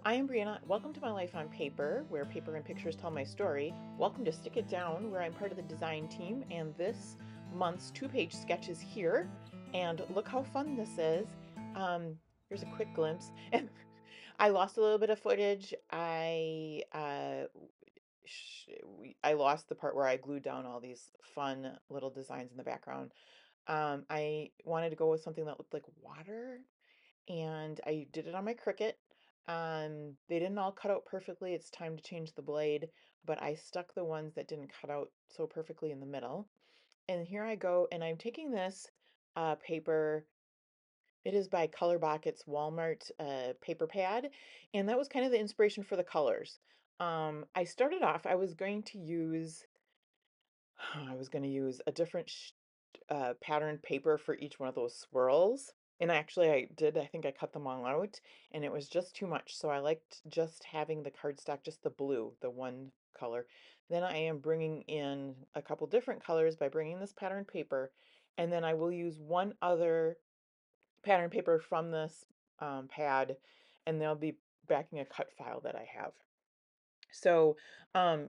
I am Brianna. Welcome to My Life on Paper, where paper and pictures tell my story. Welcome to Stick It Down, where I'm part of the design team, and this month's two-page sketch is here. And look how fun this is. Here's a quick glimpse. And I lost a little bit of footage. I lost the part where I glued down all these fun little designs in the background. I wanted to go with something that looked like water, and I did it on my Cricut. They didn't all cut out perfectly. It's time to change the blade, but I stuck the ones that didn't cut out so perfectly in the middle. And here I go, and I'm taking this paper. It is by Colorbach. It's Walmart paper pad, and that was kind of the inspiration for the colors. I started off, I was going to use a different patterned paper for each one of those swirls. And actually, I think I cut them all out, and it was just too much. So I liked just having the cardstock, just the blue, the one color. Then I am bringing in a couple different colors by bringing this patterned paper, and then I will use one other pattern paper from this pad, and they'll be backing a cut file that I have. So,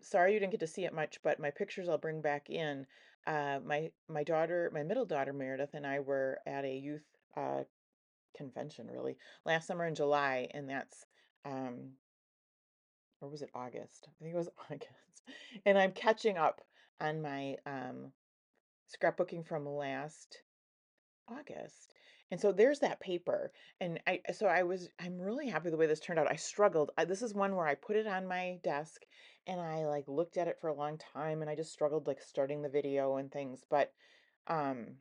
sorry you didn't get to see it much, but my pictures I'll bring back in. My daughter, my middle daughter Meredith, and I were at a youth uh, convention really last summer in July, and that's um, or was it August? I think it was August. And I'm catching up on my scrapbooking from last August. And so there's that paper. And I'm really happy the way this turned out. I struggled. This is one where I put it on my desk and I like looked at it for a long time, and I just struggled like starting the video and things. But um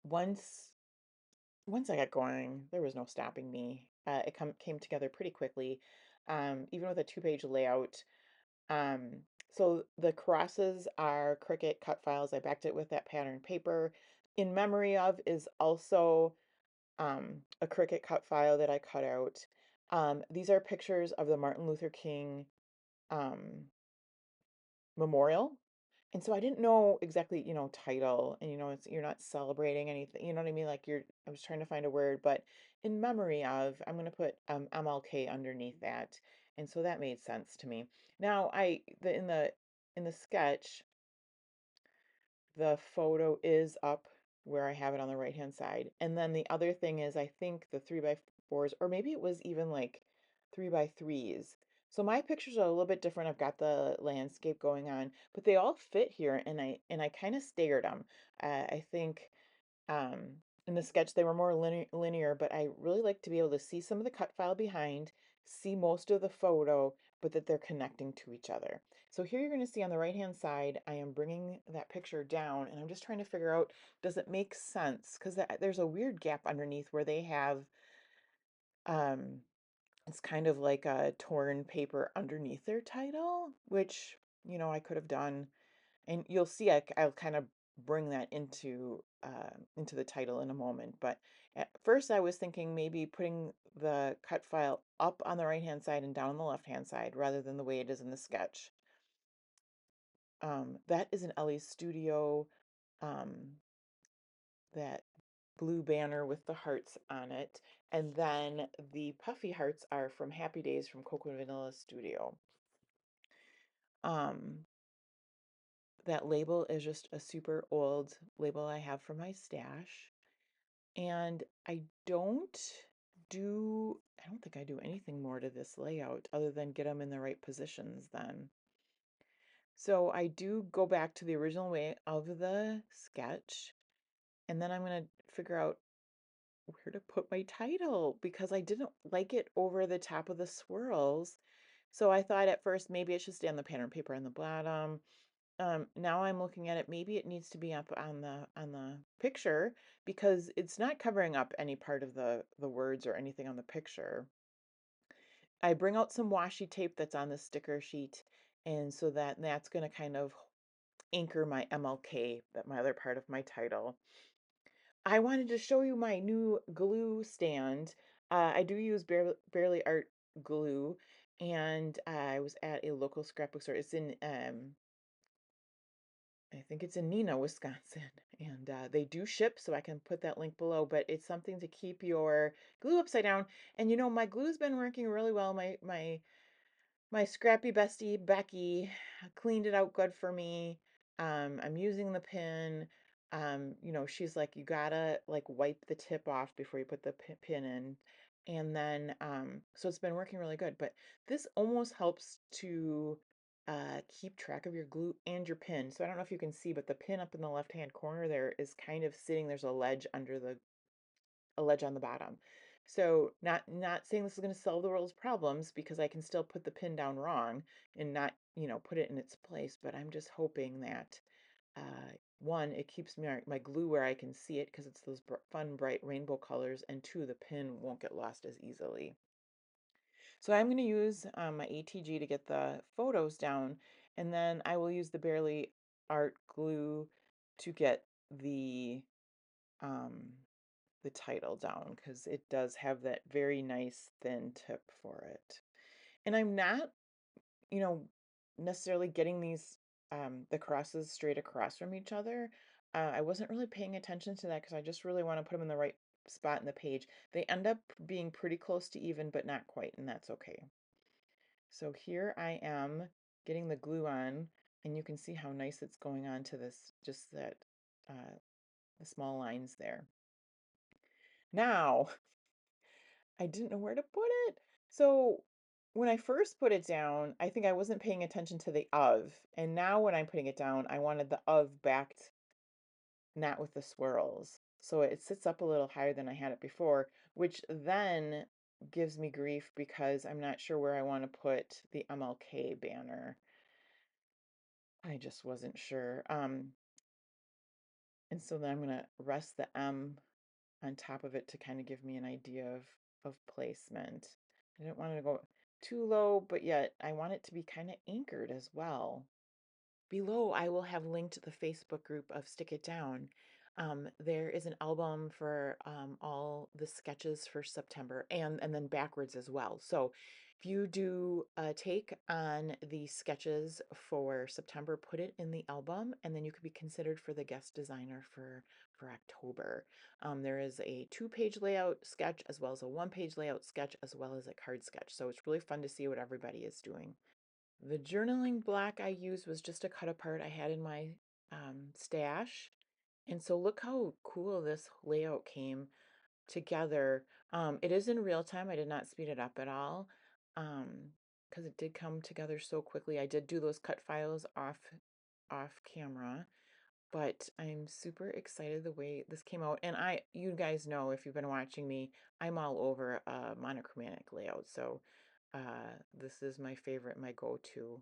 once once I got going, there was no stopping me. It came together pretty quickly. Even with a two-page layout. Um, so the crosses are Cricut cut files. I backed it with that pattern paper. In memory of is also a Cricut cut file that I cut out. These are pictures of the Martin Luther King um, memorial. And so I didn't know exactly, title, and you're not celebrating anything, you know what I mean? Like I was trying to find a word, but in memory of, I'm going to put MLK underneath that. And so that made sense to me. Now, in the sketch, the photo is up where I have it on the right hand side. And then the other thing is, I think the 3x4s, or maybe it was even like 3x3s. So my pictures are a little bit different. I've got the landscape going on, but they all fit here, and I kind of staggered them. I think um, in the sketch, they were more linear, but I really like to be able to see some of the cut file behind, see most of the photo, but that they're connecting to each other. So here you're going to see on the right-hand side, I am bringing that picture down, and I'm just trying to figure out, does it make sense? Because there's a weird gap underneath where they have, um, it's kind of like a torn paper underneath their title, which, I could have done. And you'll see I'll kind of bring that into the title in a moment. But at first I was thinking maybe putting the cut file up on the right hand side and down on the left hand side rather than the way it is in the sketch. That is an Ellie's Studio, um, that blue banner with the hearts on it. And then the puffy hearts are from Happy Days from Coco Vanilla Studio. Um, that label is just a super old label I have from my stash. And I don't think I do anything more to this layout other than get them in the right positions then. So I do go back to the original way of the sketch, and then I'm going to figure out where to put my title because I didn't like it over the top of the swirls. So I thought at first maybe it should stay on the pattern paper on the bottom. Now I'm looking at it, maybe it needs to be up on the picture because it's not covering up any part of the words or anything on the picture. I bring out some washi tape that's on the sticker sheet, and so that's going to kind of anchor my MLK, that my other part of my title. I wanted to show you my new glue stand. I do use Barely Art glue, and I was at a local scrapbook store. It's in I think it's in Neenah, Wisconsin, and they do ship, so I can put that link below. But it's something to keep your glue upside down. And my glue's been working really well. My scrappy bestie Becky cleaned it out good for me. I'm using the pin. She's like, you gotta like wipe the tip off before you put the pin in. And then, so it's been working really good. But this almost helps to keep track of your glue and your pin. So I don't know if you can see, but the pin up in the left-hand corner there is kind of sitting, there's a ledge under a ledge on the bottom. So not saying this is going to solve the world's problems because I can still put the pin down wrong and not, put it in its place, but I'm just hoping that one, it keeps my glue where I can see it because it's those fun, bright rainbow colors, and two, the pin won't get lost as easily. So I'm going to use my ATG to get the photos down, and then I will use the Bearly Art glue to get um, the title down because it does have that very nice thin tip for it. And I'm not, you know, necessarily getting these the crosses straight across from each other. I wasn't really paying attention to that because I just really want to put them in the right spot in the page. They end up being pretty close to even, but not quite, and that's okay. So here I am getting the glue on, and you can see how nice it's going on to this, just that, the small lines there. Now, I didn't know where to put it. So when I first put it down, I think I wasn't paying attention to the of. And now when I'm putting it down, I wanted the of backed, not with the swirls. So it sits up a little higher than I had it before, which then gives me grief because I'm not sure where I want to put the MLK banner. I just wasn't sure. And so then I'm going to rest the M on top of it to kind of give me an idea of placement. I didn't want to go too low, but yet I want it to be kind of anchored as well. Below, I will have linked the Facebook group of Stick It Down. There is an album for all the sketches for September and then backwards as well. So if you do take on the sketches for September, put it in the album, and then you could be considered for the guest designer for October. There is a 2-page layout sketch as well as a 1-page layout sketch as well as a card sketch. So it's really fun to see what everybody is doing. The journaling block I used was just a cut apart I had in my stash. And so look how cool this layout came together. It is in real time. I did not speed it up at all because it did come together so quickly. I did do those cut files off camera, but I'm super excited the way this came out. And you guys know if you've been watching me, I'm all over monochromatic layout. So this is my favorite, my go-to.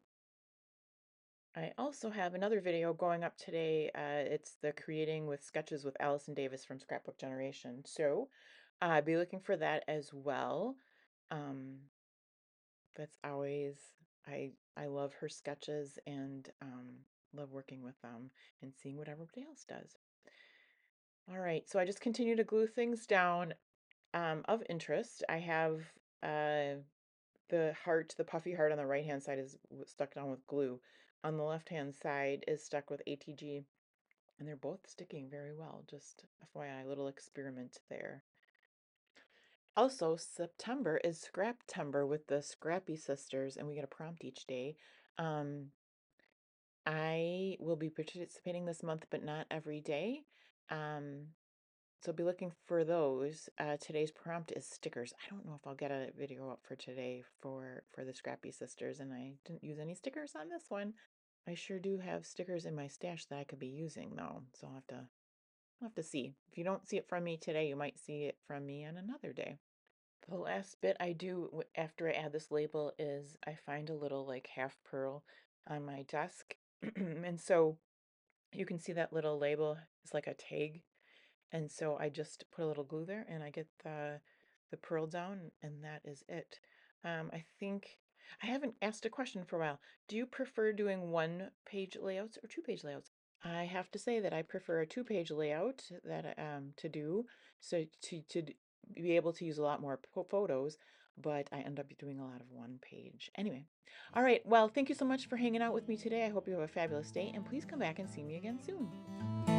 I also have another video going up today. It's the Creating with Sketches with Allison Davis from Scrapbook Generation. So be looking for that as well. Um, that's always, I love her sketches and love working with them and seeing what everybody else does. All right, so I just continue to glue things down. Of interest, I have the heart, the puffy heart on the right-hand side is stuck down with glue. On the left-hand side is stuck with ATG, and they're both sticking very well. Just FYI, little experiment there. Also, September is Scraptember with the Scrappy Sisters, and we get a prompt each day. Um, I will be participating this month, but not every day. Um, So be looking for those. Today's prompt is stickers. I don't know if I'll get a video up for today for the Scrappy Sisters, and I didn't use any stickers on this one. I sure do have stickers in my stash that I could be using though, so I'll have to see. If you don't see it from me today, you might see it from me on another day. The last bit I do after I add this label is I find a little like half pearl on my desk, and so you can see that little label is like a tag. And so I just put a little glue there and I get the pearl down and that is it. I think I haven't asked a question for a while. Do you prefer doing 1-page layouts or 2-page layouts? I have to say that I prefer a 2-page layout that to do so to be able to use a lot more photos. but I end up doing a lot of one page. Anyway, all right. Well, thank you so much for hanging out with me today. I hope you have a fabulous day, and please come back and see me again soon.